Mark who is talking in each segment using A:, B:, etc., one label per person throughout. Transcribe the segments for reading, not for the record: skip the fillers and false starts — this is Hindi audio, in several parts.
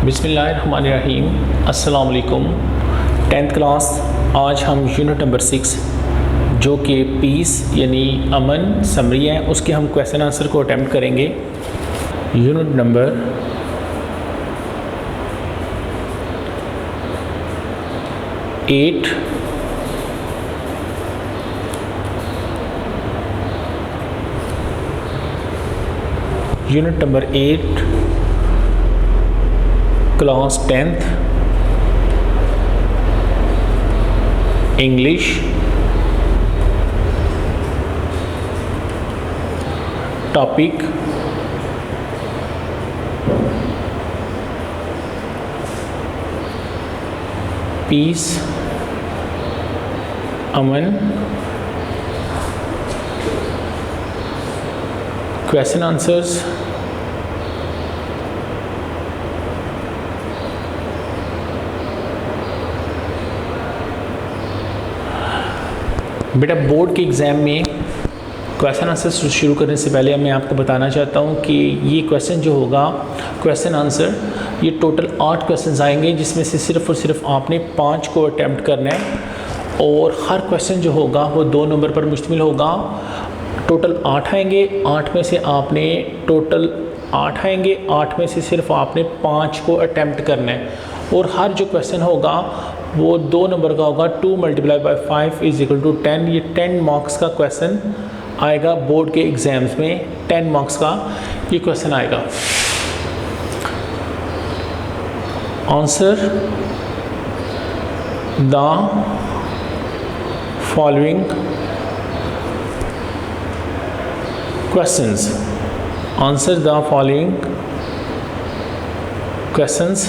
A: बिस्मिल्लाहिर्रहमानिर्रहीम। अस्सलाम वालेकुम। 10th क्लास, आज हम यूनिट नंबर 6 जो कि पीस यानी अमन समरी है, उसके हम क्वेश्चन आंसर को अटैम्प्ट करेंगे। Unit number 8 unit number 8 class 10th English. Topic peace अमन। क्वेश्चन आंसर्स बेटा, बोर्ड के एग्ज़ाम में क्वेश्चन आंसर शुरू करने से पहले मैं आपको बताना चाहता हूँ कि ये क्वेश्चन जो होगा क्वेश्चन आंसर, ये टोटल 8 क्वेश्चंस आएंगे, जिसमें से सिर्फ और सिर्फ आपने 5 को अटैम्प्ट करना है और हर क्वेश्चन जो होगा वो 2 नंबर पर मुश्तमिल होगा। टोटल 8 आएंगे, 8 में से आपने टोटल 8 आएंगे, 8 में से सिर्फ आपने 5 को अटैम्प्ट करना है और हर जो क्वेश्चन होगा वो 2 नंबर का होगा। 2 × 5 = 10। ये 10 मार्क्स का क्वेश्चन आएगा बोर्ड के एग्ज़ाम्स में। 10 मार्क्स का ये क्वेश्चन आएगा। Answer the following questions. Answer the following questions.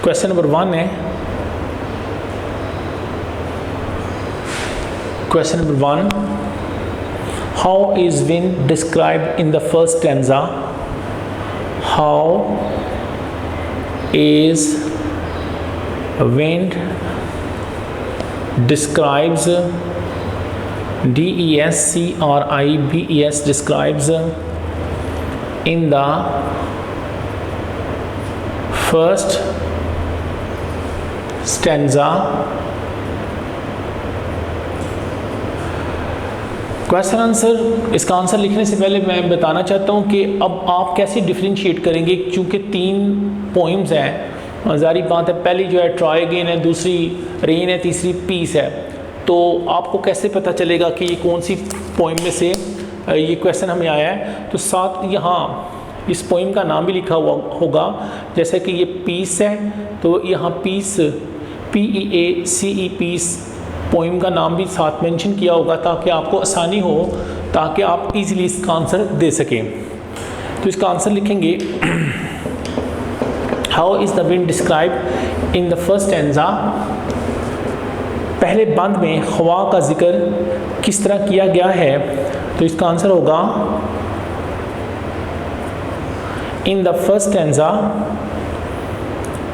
A: Question number 1 है। Question number 1, how is wind described in the first stanza? How is wind describes, DESCRIBES describes in the first stanza? Question answer, इसका आंसर लिखने से पहले मैं बताना चाहता हूँ कि अब आप कैसे डिफरेंशिएट करेंगे, क्योंकि 3 पोइम्स हैं। ज़ाहिर बात है, पहली जो है ट्राई अगेन है, दूसरी रेन है, तीसरी पीस है। तो आपको कैसे पता चलेगा कि ये कौन सी पोइम में से ये क्वेश्चन हमें आया है? तो साथ यहाँ इस पोइम का नाम भी लिखा हुआ होगा, जैसे कि ये पीस है तो यहाँ पीस PEACE पीस पोइम का नाम भी साथ मेंशन किया होगा, ताकि आपको आसानी हो, ताकि आप इजीली इसका आंसर दे सकें। तो इसका आंसर लिखेंगे, how is the wind describe in the first stanza? पहले बंद में हवा का जिक्र किस तरह किया गया है? तो इसका आंसर होगा, in the first stanza,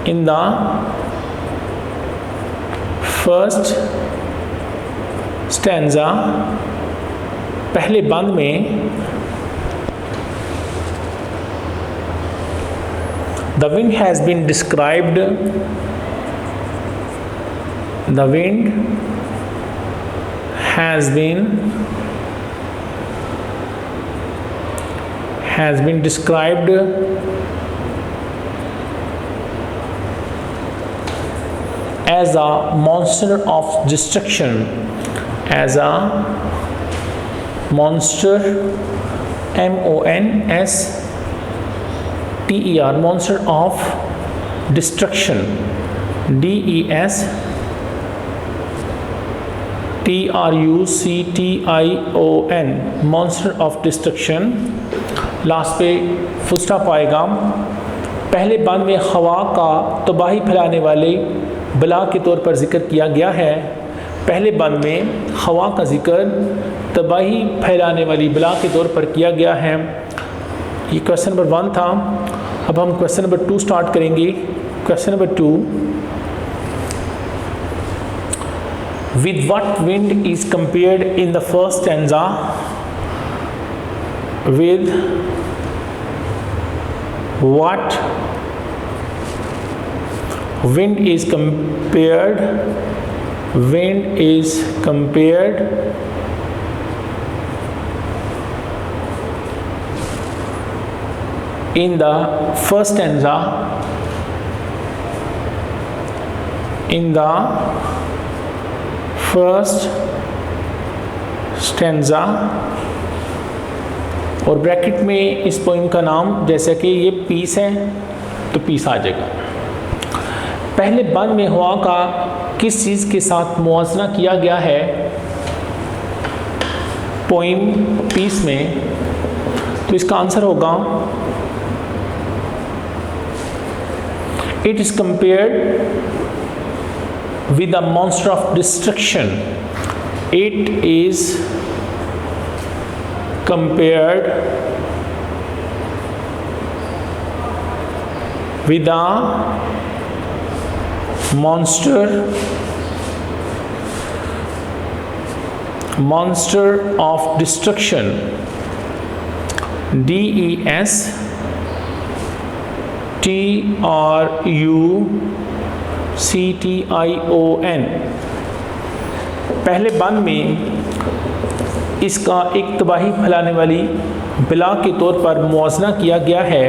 A: in the first stanza, पहले बंद में the wind has been described, the wind has been described as a monster of destruction, as a monster, MONSTER, monster of destruction, DESTRUCTION, monster of destruction। Last पे फुल स्टॉप आएगा। पहले बंद में हवा का तबाही फैलाने वाले बला के तौर पर जिक्र किया गया है। पहले बंद में हवा का जिक्र तबाही फैलाने वाली बला के तौर पर किया गया है। ये क्वेश्चन नंबर 1 था। अब हम क्वेश्चन नंबर 2 स्टार्ट करेंगे। Question number 2, With what wind is compared in the first stanza? With what wind is compared in the first stanza और ब्रैकेट में इस पोइम का नाम, जैसे कि ये पीस है तो पीस आ जाएगा। पहले बंद में हवा का किस चीज़ के साथ मुआवजा किया गया है पोइम पीस में, तो इसका आंसर होगा it is compared with the monster of destruction. It is compared with the monster of destruction, DESTRUCTION। पहले बंद में इसका एक तबाही फैलाने वाली बला के तौर पर मुआवजा किया गया है।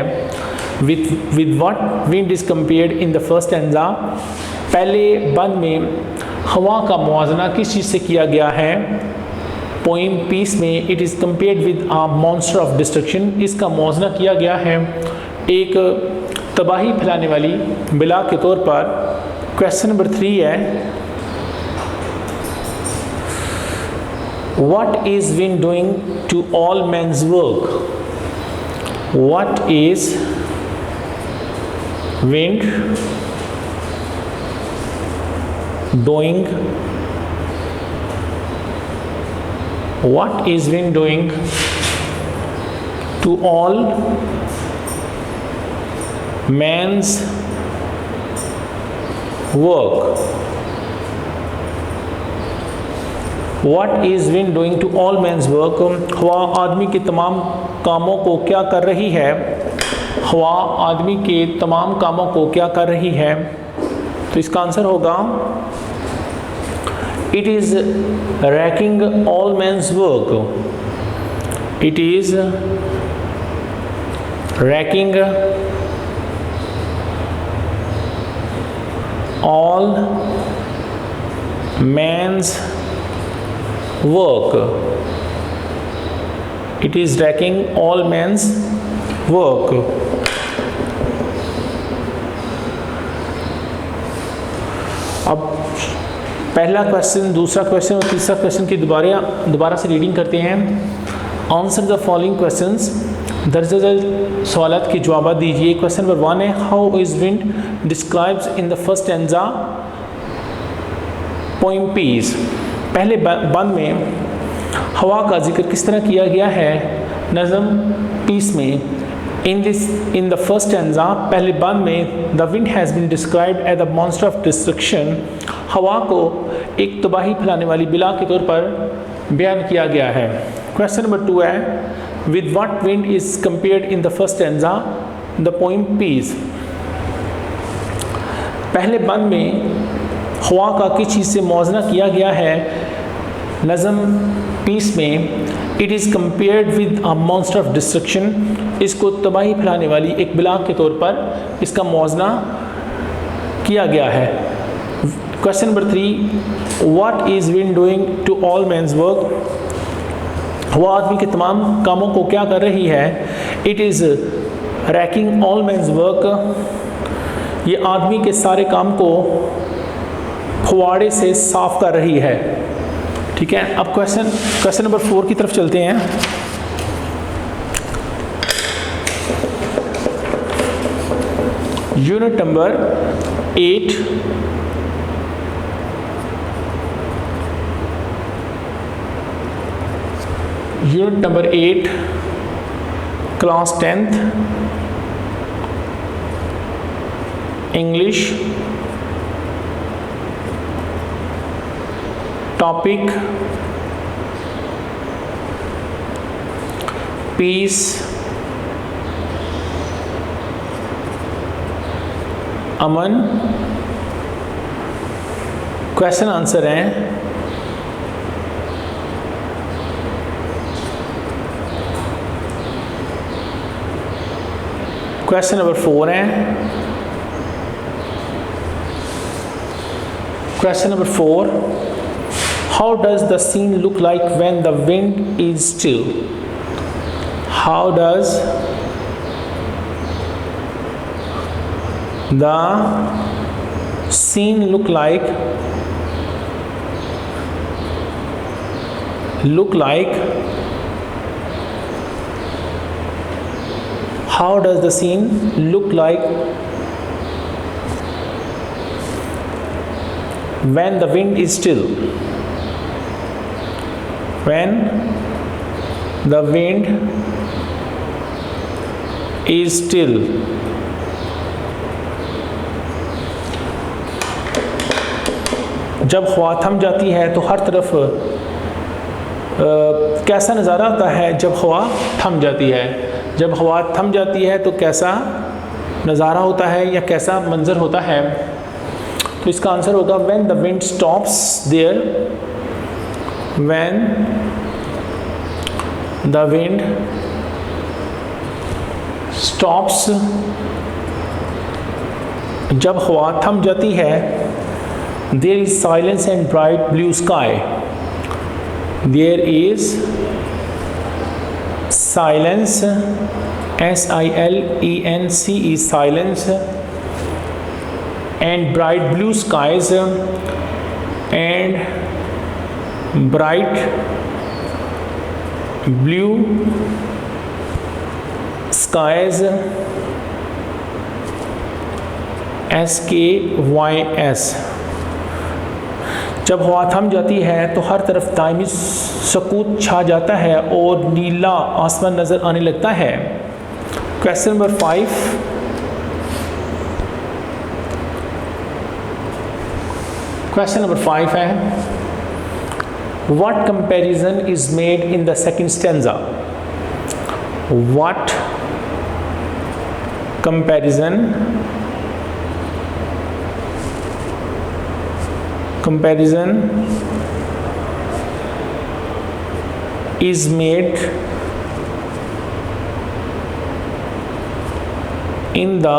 A: with what wind is compared in the first stanza। पहले बंद में हवा का मुआवजा किस चीज़ से किया गया है पोइम पीस में, it is compared with a monster of destruction. इसका मुआवजा किया गया है एक तबाही फैलाने वाली बला के तौर पर। क्वेश्चन नंबर 3 है What is wind doing to all men's work? What is wind doing? What is wind doing to all men's work? What is wind doing to all men's work? हवा आदमी के तमाम कामों को क्या कर रही है? हवा आदमी के तमाम कामों को क्या कर रही है? तो इसका आंसर होगा It is wrecking all men's work. It is wrecking all men's work. It is wrecking all men's work. अब पहला क्वेश्चन, दूसरा क्वेश्चन और तीसरा क्वेश्चन की दोबारा से रीडिंग करते हैं। Answer the following questions. दर्ज सवालात के जवाब दीजिए। क्वेश्चन नंबर 1 है how is wind describes in the first stanza poem piece. पहले बंद में हवा का जिक्र किस तरह किया गया है नज़म पीस में। in the first stanza पहले बंद में the wind has been described as a monster of destruction। हवा को एक तबाही फैलाने वाली बिला के तौर पर बयान किया गया है। क्वेश्चन नंबर 2 है with what wind is compared in the first stanza the poem peace। पहले बंद में हवा का किस चीज़ से मुआवजा किया गया है नज़म पीस में। It is compared with a monster of destruction. इसको तबाही फैलाने वाली एक बिला के तौर पर इसका मुआवजा किया गया है। Question number 3 what is wind doing to all men's work. वह आदमी के तमाम कामों को क्या कर रही है। It is racking all men's work. ये आदमी के सारे काम को फुवाड़े से साफ कर रही है। ठीक है, अब क्वेश्चन नंबर 4 की तरफ चलते हैं। Unit number 8 unit number 8 class 10th English. Topic peace अमन। क्वेश्चन आंसर है क्वेश्चन नंबर 4 है। Question number 4, how does the scene look like when the wind is still? How does the scene look like how does the scene look like when the wind is still? When the wind is still. जब हवा थम जाती है तो हर तरफ कैसा नज़ारा आता है जब हवा थम जाती है? जब हवा थम जाती है तो कैसा नज़ारा होता है या कैसा मंजर होता है? तो इसका आंसर होगा when the wind stops there, when the wind stops, जब हवा थम जाती है, there is silence and bright blue sky, there is silence, silence is silence, and bright blue skies, and bright blue skies, SKYS। जब हवा थम जाती है तो हर तरफ दायमी सकूत छा जाता है और नीला आसमान नज़र आने लगता है। क्वेश्चन नंबर 5, क्वेश्चन नंबर 5 है what comparison is made in the second stanza? What comparison is made in the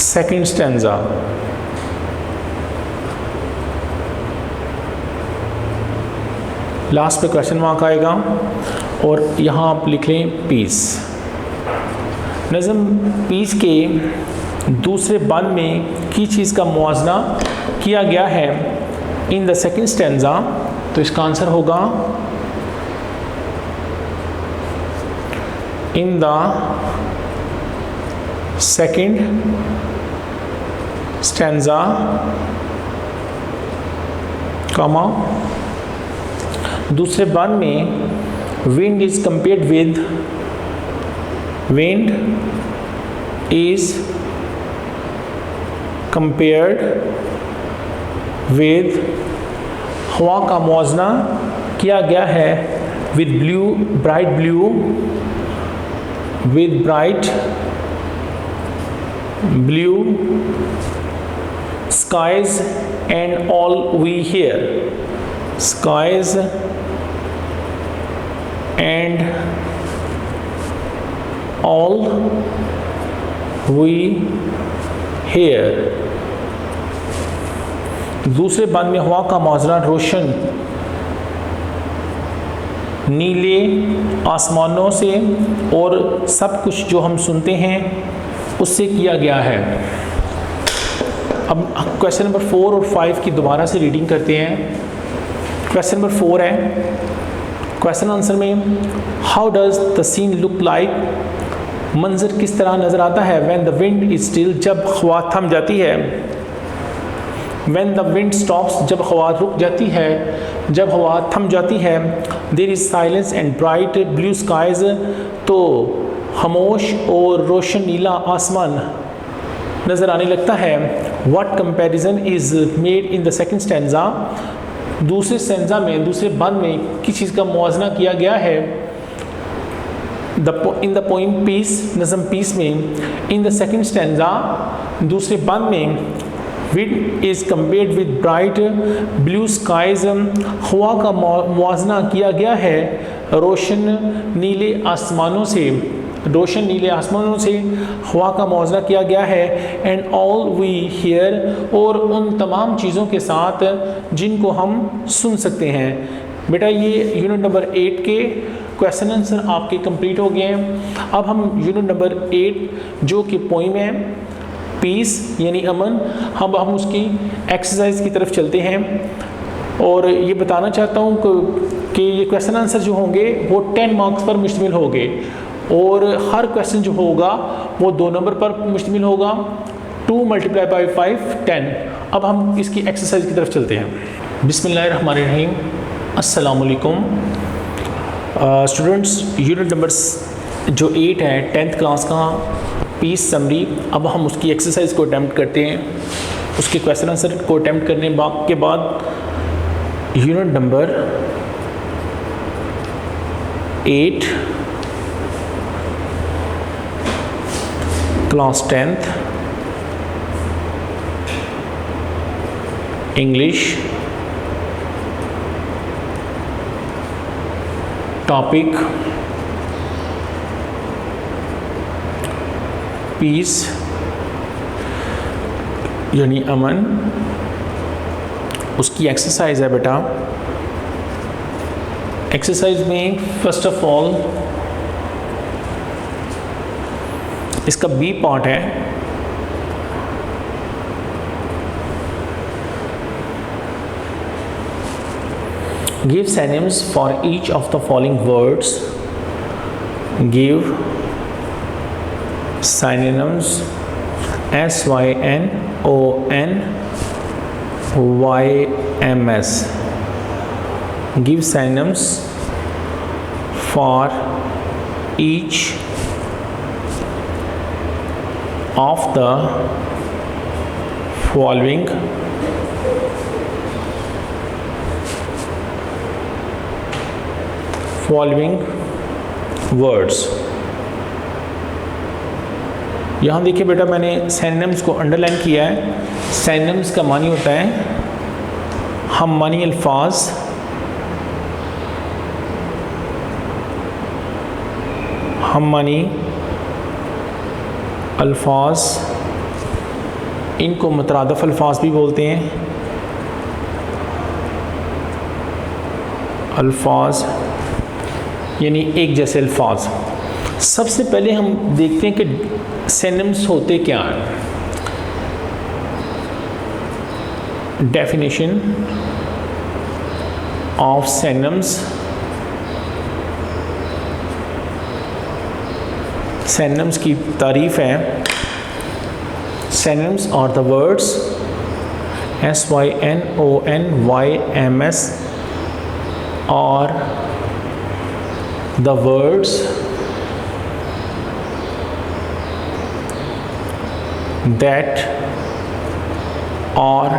A: second stanza? Last पे क्वेश्चन मार्क आएगा और यहाँ आप लिख लें पीस। नज़म पीस के दूसरे बंद में की चीज़ का मुआवजा किया गया है इन द सेकंड स्टैंजा, तो इसका आंसर होगा in the second stanza comma दूसरे बंद में wind is compared with, wind is compared with, हवा का मुआवजा किया गया है with blue, bright blue, with bright blue skies and all we hear, skies and all we hear। दूसरे बंद में हवा का मुआवजा रोशन नीले आसमानों से और सब कुछ जो हम सुनते हैं उससे किया गया है। अब क्वेश्चन नंबर 4 और 5 की दोबारा से रीडिंग करते हैं। क्वेश्चन नंबर 4 है, क्वेश्चन आंसर में how does the scene look like, मंजर किस तरह नज़र आता है when the wind is still, जब हवा थम जाती है, व्हेन द विंड स्टॉप्स, जब हवा रुक जाती है, जब हवा थम जाती है, there is silence and bright blue skies, तो खामोश और रोशन नीला आसमान नज़र आने लगता है। What comparison is made in the second stanza, दूसरे स्टैंजा में, दूसरे बंद में किस चीज़ का मुआवजा किया गया है इन द पोइम पीस, नज़म पीस में, इन द सेकेंड स्टैंजा, दूसरे बंद में, wind is compared with bright blue skies, हवा का मुआवजना किया गया है रोशन नीले आसमानों से, रोशन नीले आसमानों से हवा का मुआवजा किया गया है। एंड ऑल वी हियर, और उन तमाम चीज़ों के साथ जिनको हम सुन सकते हैं। बेटा ये यूनिट नंबर 8 के क्वेश्चन आंसर आपके कंप्लीट हो गए हैं। अब हम यूनिट नंबर 8 जो कि पोइम है पीस यानी अमन, हम उसकी एक्सरसाइज की तरफ चलते हैं। और ये बताना चाहता हूँ कि ये क्वेश्चन आंसर जो होंगे वो 10 मार्क्स पर मुश्तमिल होंगे और हर क्वेश्चन जो होगा वो 2 नंबर पर मुश्तमिल होगा। 2 × 5 10। अब हम इसकी एक्सरसाइज की तरफ चलते हैं। बिस्मिल्लाहिर्रहमानिर्रहीम। अस्सलाम वालेकुम स्टूडेंट्स, यूनिट नंबर जो 8 है 10th क्लास का पीस समरी। अब हम उसकी एक्सरसाइज को अटैम्प्ट करते हैं। उसके क्वेश्चन आंसर को अटैम्प्ट करने के बाद unit number 8 class 10th English, topic piece यानी अमन, उसकी एक्सरसाइज है बेटा। एक्सरसाइज में फर्स्ट ऑफ ऑल इसका बी पार्ट है, give synonyms for each of the following words, give synonyms synonyms, give synonyms for each of the following words. यहाँ देखिए बेटा मैंने सिनोनिम्स को अंडरलाइन किया है। सिनोनिम्स का मानी होता है हम मानी अल्फाज, हम मानी अल्फाज, इनको मुतरादिफ अल्फाज भी बोलते हैं। अल्फाज यानी एक जैसे अल्फाज। सबसे पहले हम देखते हैं कि सिनोनिम्स होते क्या हैं। डेफिनेशन ऑफ सिनोनिम्स, सिनोनिम्स की तारीफ है। Synonyms are the words synonyms और the words that are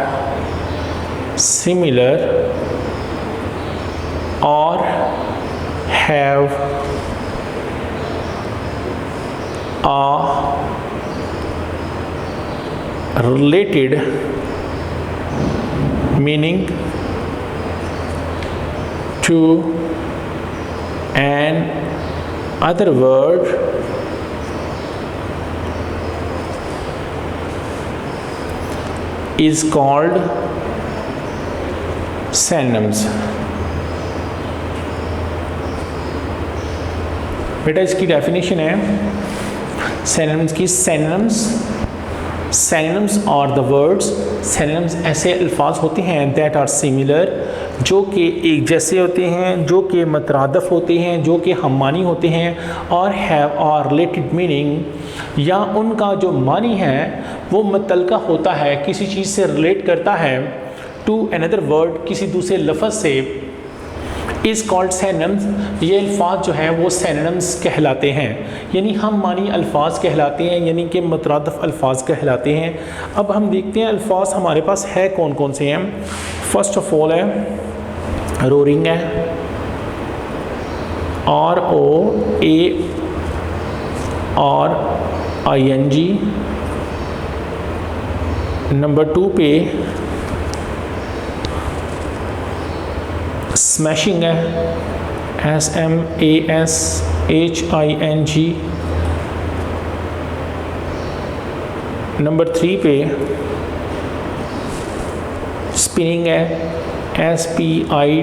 A: similar or have a related meaning to an other word is called synonyms। बेटा इसकी डेफिनेशन है synonyms की। synonyms are the words, synonyms ऐसे अल्फाज होते हैं that are similar, जो कि एक जैसे होते हैं, जो कि मुतरादिफ होते हैं, जो कि हम मानी होते हैं, और हैव और रिलेटेड मीनिंग, या उनका जो मानी है वो मुतल्लका होता है, किसी चीज़ से रिलेट करता है, टू अनदर वर्ड, किसी दूसरे लफ्ज़ से, इज़ कॉल्ड सिनोनिम्स। ये अल्फाज जो हैं वो सिनोनिम्स कहलाते हैं, यानी हम मानी अल्फाज कहलाते हैं, यानी कि मुतरादिफ अल्फाज कहलाते हैं। अब हम देखते हैं अल्फाज हमारे पास है कौन कौन से हैं। फर्स्ट ऑफ ऑल है रोरिंग है, ROARING, RING। नंबर 2 पे स्मैशिंग है, SMASHING। नंबर 3 पे स्पिनिंग है, SPINNING,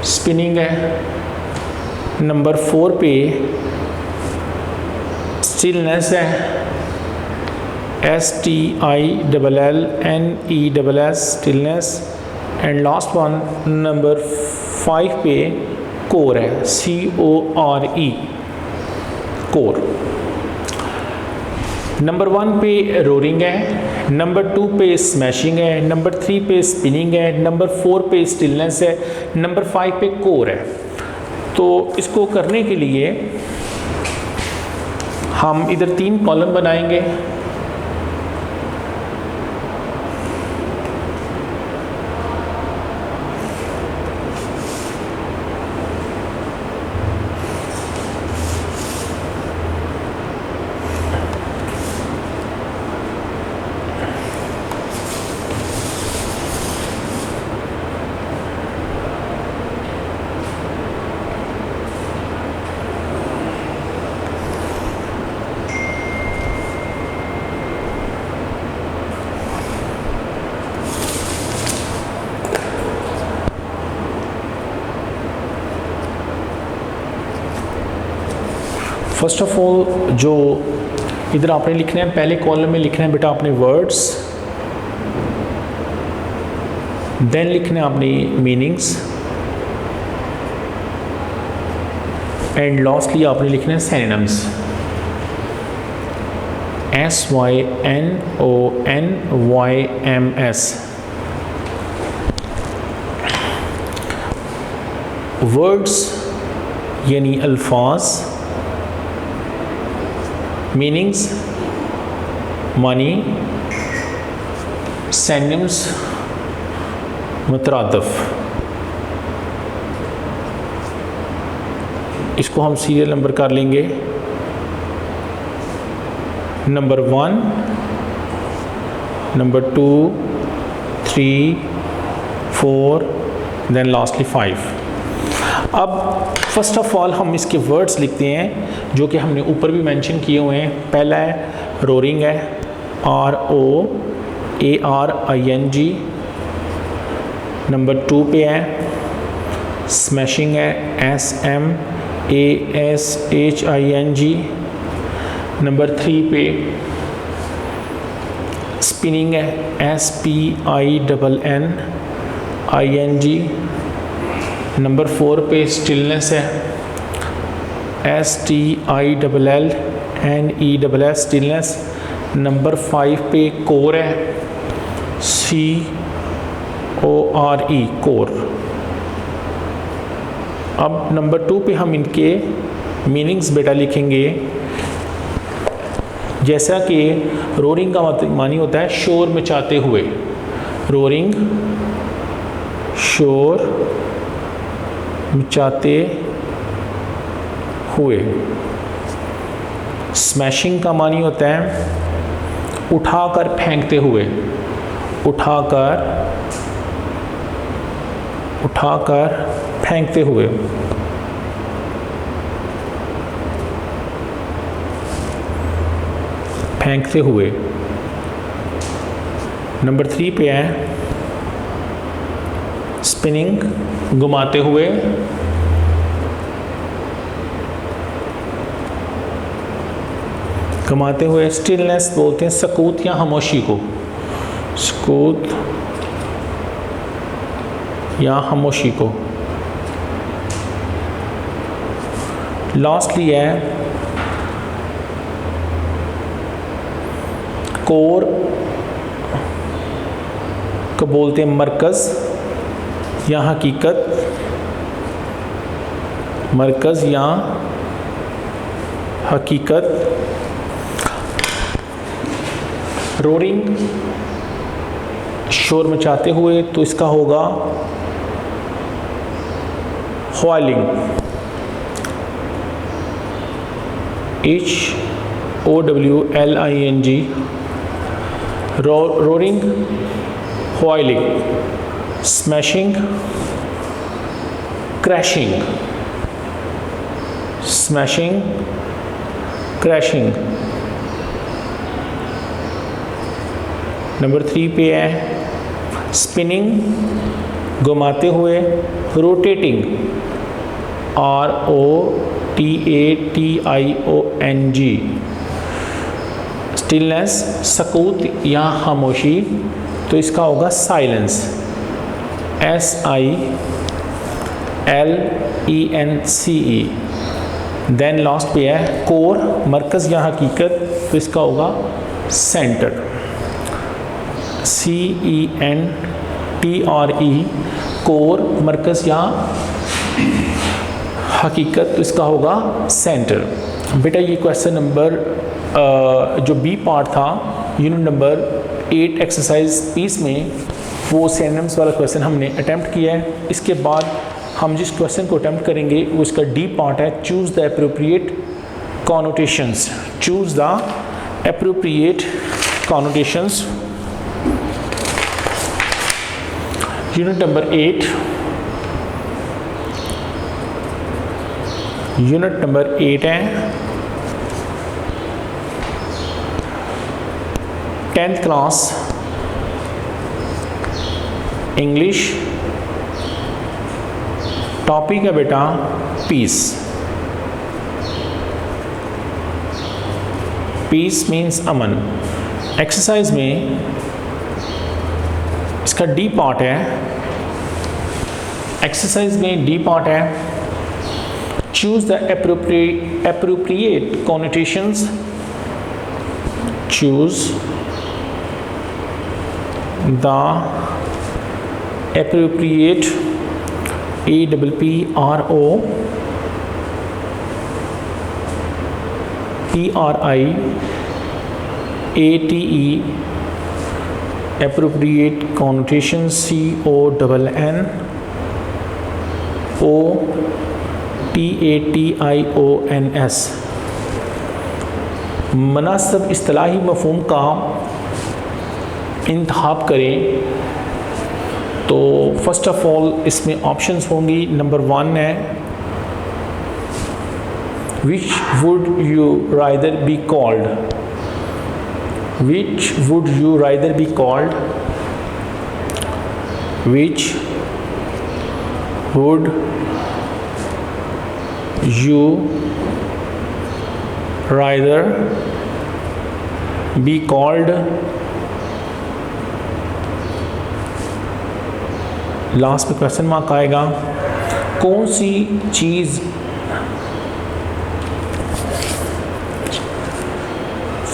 A: स्पिनिंग है। नंबर 4 पे स्टिलनेस है, STILLNESS, stillness. And last one number 5 पे कोर है, CORE, कोर। नंबर 1 पे रोरिंग है, नंबर 2 पे स्मैशिंग है, नंबर 3 पे स्पिनिंग है, नंबर 4 पे स्टिलनेस है, नंबर 5 पे कोर है। तो इसको करने के लिए हम इधर 3 कॉलम बनाएंगे। फर्स्ट ऑफ ऑल जो इधर आपने लिखना है, पहले कॉलम में लिखना है बेटा आपने वर्ड्स, देन लिखना है अपनी मीनिंग्स, एंड लास्टली आपने लिखना है सिनोनिम्स, SYNONYMS। वर्ड्स यानी अल्फाज, मीनिंग्स मानी, सिनोनिम्स मुतरादिफ। इसको हम सीरियल नंबर कर लेंगे, नंबर 1, नंबर 2, 3, 4, देन लास्टली 5। अब फर्स्ट ऑफ ऑल हम इसके वर्ड्स लिखते हैं जो कि हमने ऊपर भी मेंशन किए हुए हैं। पहला है रोरिंग है, ROARING। नंबर 2 पे है स्मैशिंग है, SMASHING। नंबर 3 पे स्पिनिंग है, SPINNING। नंबर 4 पे स्टिलनेस है, STILLNESS, स्टिलनेस। नंबर 5 पे कोर है, CORE, कोर। अब नंबर 2 पे हम इनके मीनिंग्स बेटा लिखेंगे। जैसा कि रोरिंग का मानी होता है शोर मचाते हुए, रोरिंग शोर मचाते हुए। स्मैशिंग का मानी होता है उठाकर फेंकते हुए, उठाकर फेंकते हुए। फेंकते हुए। नंबर 3 पे है स्पिनिंग, घुमाते हुए। घुमाते हुए। स्टिलनेस बोलते हैं सकूत या खामोशी को, सकूत या खामोशी को। लास्टली है कोर को बोलते हैं मरकज़ या हकीकत, मरकज़ या हकीकत। रोरिंग शोर मचाते हुए, तो इसका होगा हॉलिंग। HOWLING, roaring, howling, smashing, crashing, smashing, crashing। Number 3 पे है स्पिनिंग, घुमाते हुए, रोटेटिंग, ROTATIONG, स्टिलनेस, सकूत या खामोशी, तो इसका होगा साइलेंस, SILENCE। देन लास्ट पे है कोर, मरकज़ या हकीकत, तो इसका होगा सेंटर, CENTRE, कोर, मरकज़ या हकीकत, तो इसका होगा सेंटर। बेटा ये क्वेश्चन नंबर जो बी पार्ट था यूनिट नंबर 8 एक्सरसाइज 30 में, वो सिनोनिम्स वाला क्वेश्चन हमने अटैम्प्ट किया है। इसके बाद हम जिस क्वेश्चन को अटैम्प्ट करेंगे वो इसका डी पार्ट है, choose the appropriate connotations, choose the appropriate connotations. Unit number 8, unit number 8 है 10th क्लास इंग्लिश। टॉपिक है बेटा पीस। पीस मीन्स अमन। एक्सरसाइज में इसका डी पार्ट है, एक्सरसाइज में डी पार्ट है choose the appropriate connotations, choose the appropriate APPROPRIATE appropriate connotations CONNOTATIONS। मुनासिब इस्तिलाही मफ़हूम का इंतखाब करें। तो फर्स्ट ऑफ ऑल इसमें ऑप्शंस होंगी। नंबर 1 है which would you rather be called, which would you rather be called, which would you rather be called. Last में क्वेश्चन मार्क आएगा। कौन सी चीज़,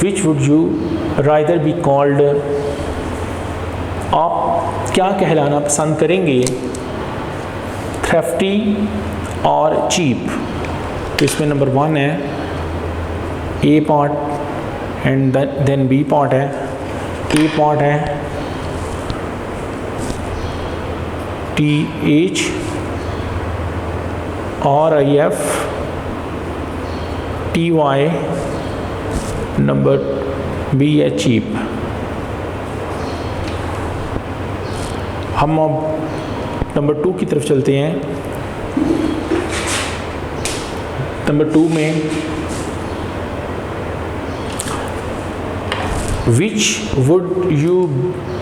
A: which would you rather be called, आप क्या कहलाना पसंद करेंगे, थ्रेफ्टी और चीप। तो इसमें नंबर 1 है A part and then B part है। ए पार्ट है THRIFTY, नंबर बी है चीप। हम अब नंबर 2 की तरफ चलते हैं। नंबर 2 में विच would you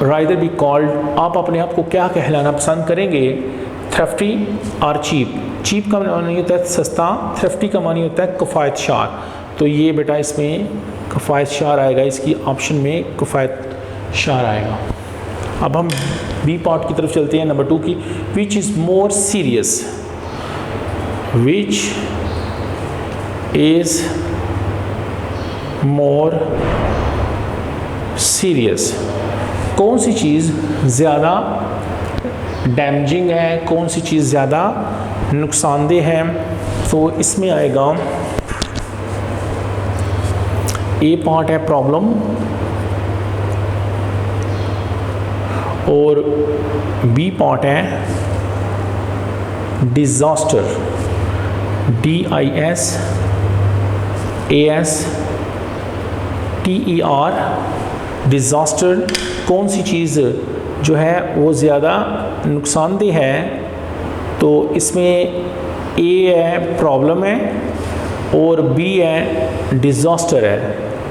A: rather be called, आप अपने आप को क्या कहलाना पसंद करेंगे, थ्रेफ्टी और चीप। चीप का मानी होता है सस्ता, थ्रेफ्टी का मानी होता है किफ़ायत शार। तो ये बेटा इसमें किफ़ायत शार आएगा, इसकी ऑप्शन में किफ़ायत शार आएगा। अब हम बी पार्ट की तरफ चलते हैं, नंबर 2 की। Which is more serious, which is more serious, कौन सी चीज़ ज़्यादा डैमेजिंग है, कौन सी चीज़ ज़्यादा नुकसानदेह है। तो इसमें आएगा ए पार्ट है प्रॉब्लम और बी पार्ट है डिज़ास्टर, ASTER, डिज़ास्टर। कौन सी चीज़ जो है वो ज़्यादा नुकसानदेह है, तो इसमें A है प्रॉब्लम है और B है डिज़ास्टर है।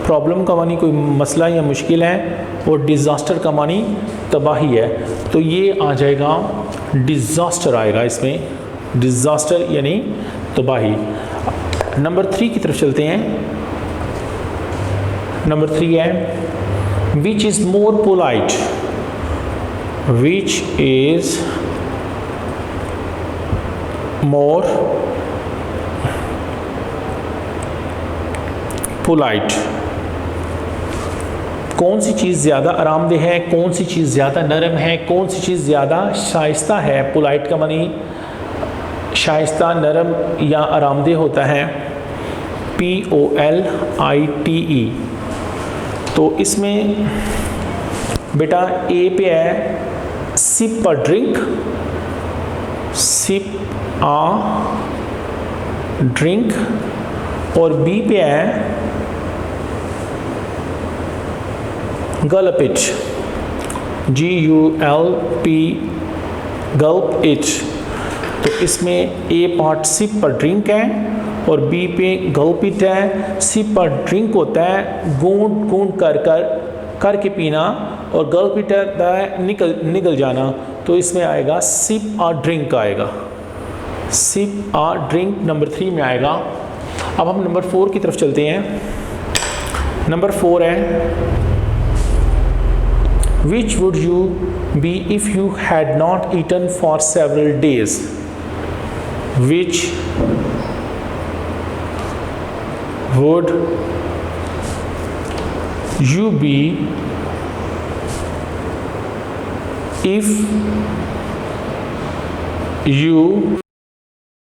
A: प्रॉब्लम का मानी कोई मसला या मुश्किल है और डिज़ास्टर का मानी तबाही है, तो ये आ जाएगा डिज़ास्टर आएगा इसमें, डिज़ास्टर यानी तबाही। नंबर 3 की तरफ चलते हैं। नंबर 3 है which is more polite, which is more polite. कौन सी चीज़ ज़्यादा आरामदेह है, कौन सी चीज़ ज़्यादा नरम है, कौन सी चीज़ ज़्यादा शाइस्ता है। पोलाइट का मानी शाइस्ता, नरम या आरामदेह होता है, POLITE। तो इसमें बेटा A पे है sip a drink, sip a drink, और B पे है gulp it, GULP, gulp it. तो इसमें A पार्ट सिप पर ड्रिंक है और B पे गल्प इट है। सिप पर ड्रिंक होता है गूंद गूंद करके पीना, और गल्प इट है निगल जाना, तो इसमें आएगा सिप आ ड्रिंक आएगा, सिप आ ड्रिंक नंबर 3 में आएगा। अब हम नंबर 4 की तरफ चलते हैं। नंबर 4 है Which would you be if you had not eaten for several days? Which would you be if you